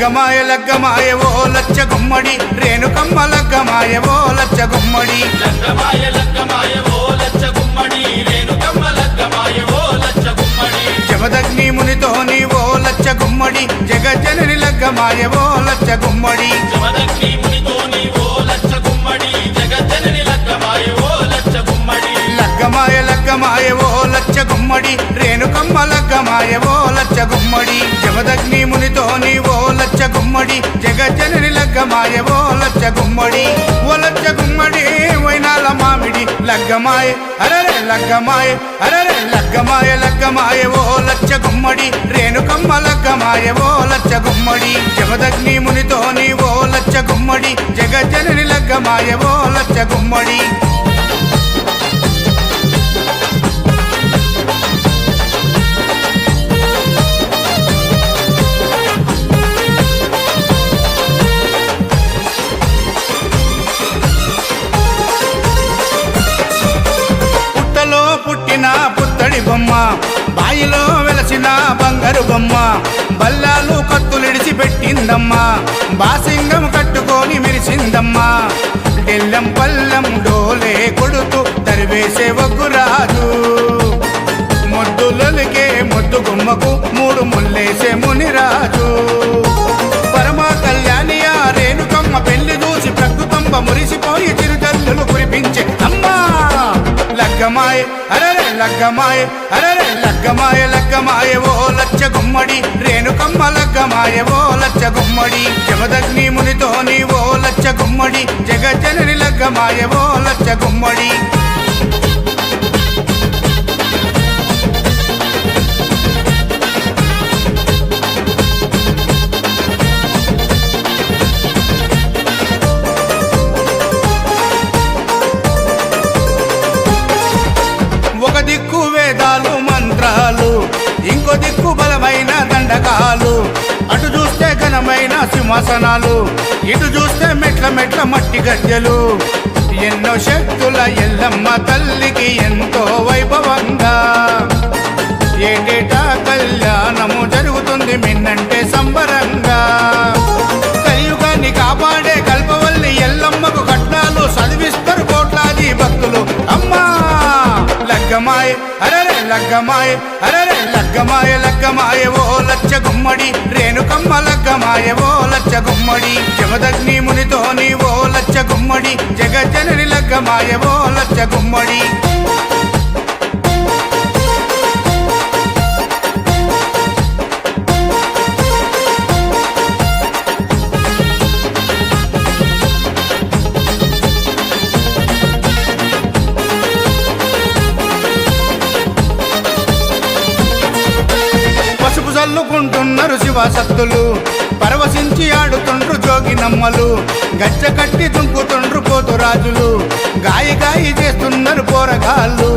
లగ్గమాయ లగ్గమాయ ఓ లచ్చ గుమ్మడి రేణుకమ్మ లగ్గమాయ ఓ లచ్చ గుమ్మడి లగ్గమాయ లగ్గమాయ ఓ లచ్చ గుమ్మడి రేణుకమ్మ లగ్గమాయ ఓ లచ్చ గుమ్మడి జమదగ్ని మునితోని ఓ లచ్చ గుమ్మడి జగజ్జనని లగ్గమాయ ఓ లచ్చ గుమ్మడి జమదగ్ని మునితోని ఓ లచ్చ గుమ్మడి జగజ్జనని లగ్గమాయ ఓ లచ్చ గుమ్మడి లగ్గమాయ లగ్గమాయ ఓ లచ్చ గుమ్మడి రేణుకమ్మ లగ్గమాయ ఓ లచ్చ గుమ్మడి జమదగ్ని మునితోని ఓ లచ్చ గుమ్మడి జగజ్జనని లగ్గమాయ ఓ లచ్చ గుమ్మడి ఓ లచ్చ గుమ్మడి వైనాల మామిడి లగ్గమాయ అరరే లగ్గమాయ అరరే లగ్గమాయ లగ్గమాయ ఓ లచ్చ గుమ్మడి రేణుకమ్మ లగ్గమాయ ఓ లచ్చ గుమ్మడి జమదగ్ని మునితోని ఓ లచ్చ గుమ్మడి జగజ్జనని లగ్గమాయ ఓ లచ్చ గుమ్మడి పుట్టిన పుత్తడి బొమ్మ బాయిలో వెలసిన బంగారు బొమ్మ బల్లాలు కత్తులిడిచి పెట్టిందమ్మా బాసింగం కట్టుకొని మెరిసిందమ్మా డెల్లం పల్లం డోలే కొడుతూ తరివేసే వగ్గురాజు మొద్దులకే మొద్దు గుమ్మకు మూడు ముల్లేసే మునిరాజు పరమ కళ్యాణియ రేణుకమ్మ పెళ్లి చూసి ప్రకృతంబ మురిసిపోయి చిరుజల్లులు కురిపించే అమ్మా లగ్గమాయ అరరే లగ్గమాయ అరరే లగ్గమాయ లగ్గమాయ ఓ లచ్చ గుమ్మడి రేణుకమ్మ లగ్గమాయ ఓ లచ్చ గుమ్మడి జమదగ్ని మునితోని ఓ లచ్చ గుమ్మడి జగజ్జనని లగ్గమాయ ఓ లచ్చ గుమ్మడి ఒక దిక్కు వేదాలు మంత్రాలు ఇంకో దిక్కు బలమైన దండకాలు అటు చూస్తే ఘనమైన సింహాసనాలు ఇటు చూస్తే మెట్ల మెట్ల మట్టి గజ్జలు ఎన్నో శక్తుల ఎల్లమ్మ తల్లికి ఎంతో వైభవంగా ఏటేటా కళ్యాణము జరుగుతుంది మిన్నంటే సంబరంగా కలియుగాన్ని కాపాడే కల్పవల్లి ఎల్లమ్మకు కట్నాలు చదివిస్తారు కోట్లాది భక్తులు అమ్మా లగ్గమాయ అరరే లగ్గమాయ అరరే లగ్గమాయ లగ్గమాయ ఓ లచ్చ గుమ్మడి రేణుకమ్మ లగ్గమాయ ఓ లచ్చ గుమ్మడి జమదగ్ని మునితోని ఓ లచ్చ గుమ్మడి జగజ్జనని లగ్గమాయ ఓ లచ్చ గుమ్మడి చల్లుకుంటున్నారు శివసత్తులు పరవశించి ఆడుతుండ్రు జోగినమ్మలు గచ్చ కట్టి దుంకుతుండ్రు పోతురాజులు గాయి గాయి చేస్తున్నారు పోరగాళ్ళు